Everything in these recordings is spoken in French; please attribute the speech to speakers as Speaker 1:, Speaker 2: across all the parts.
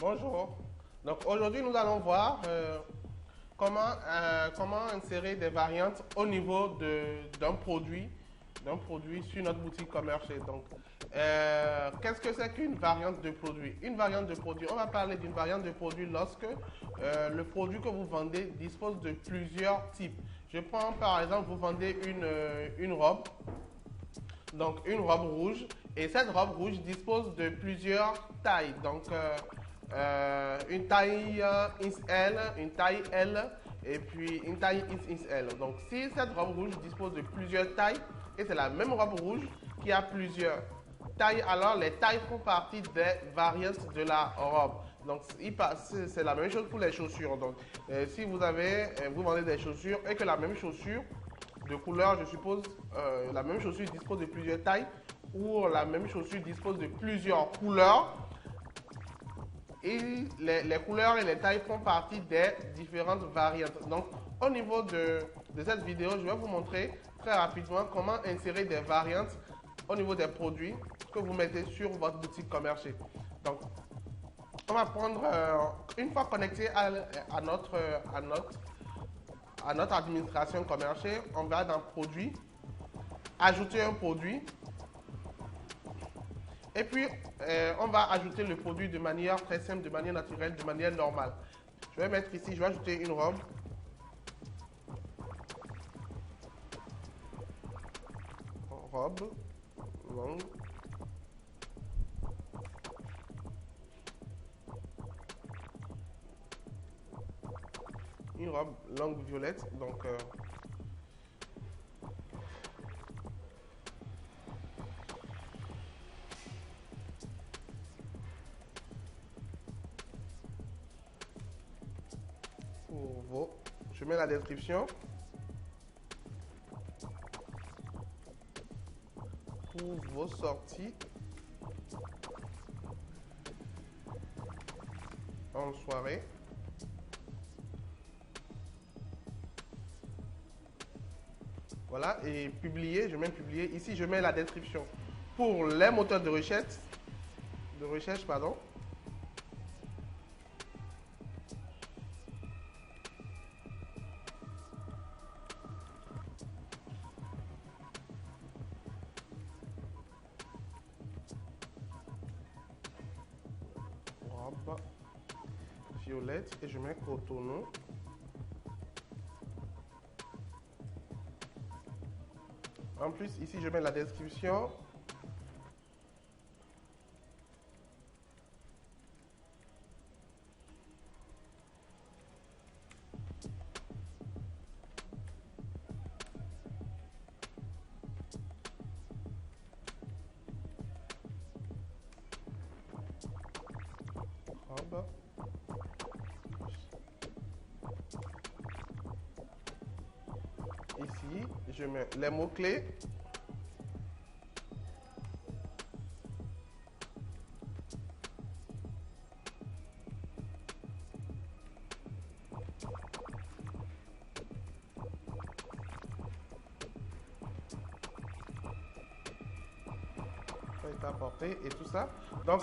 Speaker 1: Bonjour. Donc aujourd'hui, nous allons voir comment insérer des variantes au niveau d'un produit sur notre boutique commerciale. Donc, qu'est-ce que c'est qu'une variante de produit? Une variante de produit, on va parler d'une variante de produit lorsque le produit que vous vendez dispose de plusieurs types. Je prends par exemple, vous vendez une robe, donc une robe rouge, et cette robe rouge dispose de plusieurs tailles. Donc, une taille XL, une taille L et puis une taille XXL. Donc si cette robe rouge dispose de plusieurs tailles et c'est la même robe rouge qui a plusieurs tailles, alors les tailles font partie des variantes de la robe. Donc c'est la même chose pour les chaussures. Donc si vous vendez des chaussures et que la même chaussure de couleur, je suppose, la même chaussure dispose de plusieurs tailles ou la même chaussure dispose de plusieurs couleurs, et les couleurs et les tailles font partie des différentes variantes. Donc, au niveau de cette vidéo, je vais vous montrer très rapidement comment insérer des variantes au niveau des produits que vous mettez sur votre boutique commerciale. Donc, on va prendre, une fois connecté à notre administration commerciale, on va dans Produits, ajouter un produit. Et puis, on va ajouter le produit de manière très simple, de manière naturelle, de manière normale. Je vais mettre ici, je vais ajouter une robe. Robe longue. Une robe longue violette. Donc, je mets la description. Pour vos sorties en soirée. Voilà, et publier, je mets publier. Ici, je mets la description. Pour les moteurs de recherche, pardon. Robe violette et je mets cotonou. En plus, ici, je mets la description. Robe. Ici, je mets les mots-clés. Apporté et tout ça. Donc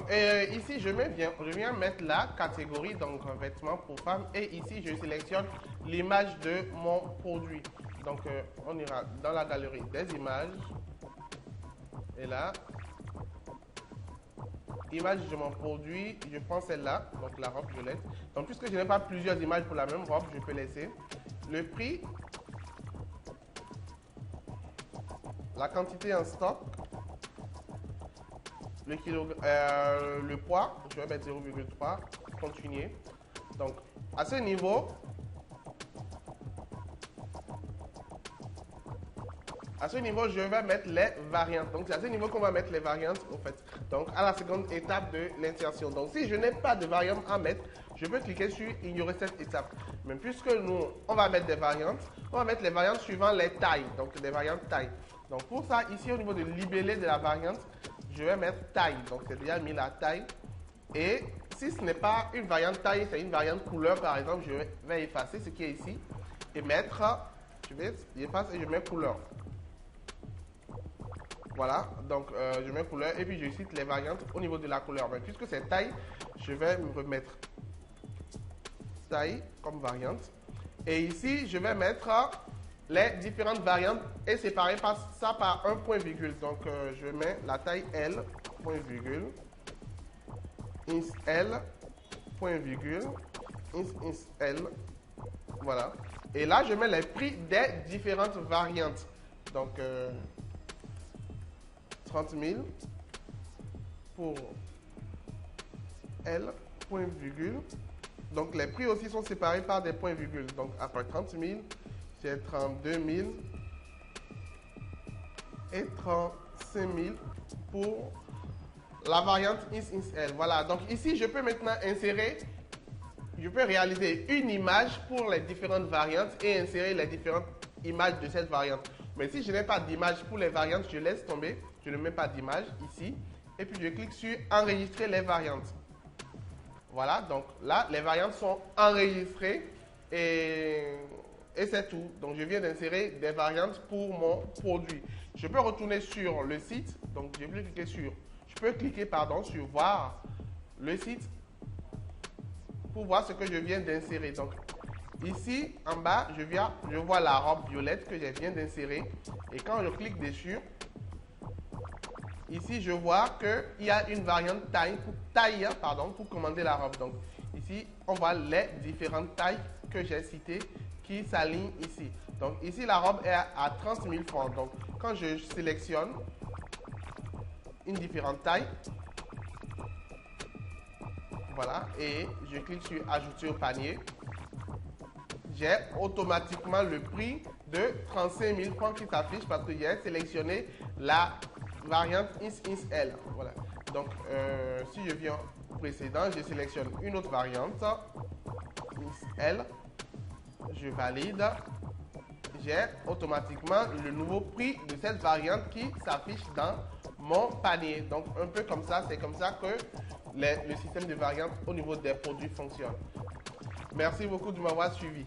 Speaker 1: ici je viens mettre la catégorie, donc vêtements pour femmes, et ici je sélectionne l'image de mon produit. Donc on ira dans la galerie des images et là, image de mon produit, je prends celle-là, donc la robe violette. Donc puisque je n'ai pas plusieurs images pour la même robe, je peux laisser le prix, la quantité en stock, le poids, je vais mettre 0,3, continuer. Donc, à ce niveau, je vais mettre les variantes. Donc, c'est à ce niveau qu'on va mettre les variantes, en fait. Donc, à la seconde étape de l'insertion. Donc, si je n'ai pas de variante à mettre, je peux cliquer sur ignorer cette étape. Mais puisque nous, on va mettre des variantes, on va mettre les variantes suivant les tailles. Donc, des variantes taille. Donc, pour ça, ici, au niveau de libellé de la variante, je vais mettre taille. Donc, c'est déjà mis la taille. Et si ce n'est pas une variante taille, c'est une variante couleur, par exemple, je vais effacer ce qui est ici et mettre, j'efface et je mets couleur. Voilà, donc je mets couleur et puis je cite les variantes au niveau de la couleur. Mais puisque c'est taille, je vais me remettre taille comme variante. Et ici, je vais mettre les différentes variantes et séparer ça par un point virgule. Donc, je mets la taille L, point virgule, ins L, point virgule, ins L, voilà. Et là, je mets les prix des différentes variantes. Donc, 30 000 pour L, point virgule. Donc, les prix aussi sont séparés par des points virgules. Donc, après 30 000, j'ai 32 000 et 35 000 pour la variante ins L. Voilà. Donc, ici, je peux maintenant insérer, je peux réaliser une image pour les différentes variantes et insérer les différentes images de cette variante. Mais si je n'ai pas d'image pour les variantes, je laisse tomber. Je ne mets pas d'image ici. Et puis, je clique sur enregistrer les variantes. Voilà, donc là, les variantes sont enregistrées et c'est tout. Donc, je viens d'insérer des variantes pour mon produit. Je peux retourner sur le site. Donc, je peux cliquer sur voir le site pour voir ce que je viens d'insérer. Donc, ici, en bas, je vois la robe violette que je viens d'insérer. Et quand je clique dessus, ici, je vois qu'il y a une variante taille pour commander la robe. Donc, ici, on voit les différentes tailles que j'ai citées qui s'alignent ici. Donc, ici, la robe est à 30 000 francs. Donc, quand je sélectionne une différente taille, voilà, et je clique sur ajouter au panier, j'ai automatiquement le prix de 35 000 francs qui s'affiche parce que j'ai sélectionné la variante ins L. Voilà. Donc, si je viens au précédent, je sélectionne une autre variante, ins L, je valide, j'ai automatiquement le nouveau prix de cette variante qui s'affiche dans mon panier. Donc, un peu comme ça, c'est comme ça que le système de variantes au niveau des produits fonctionne. Merci beaucoup de m'avoir suivi.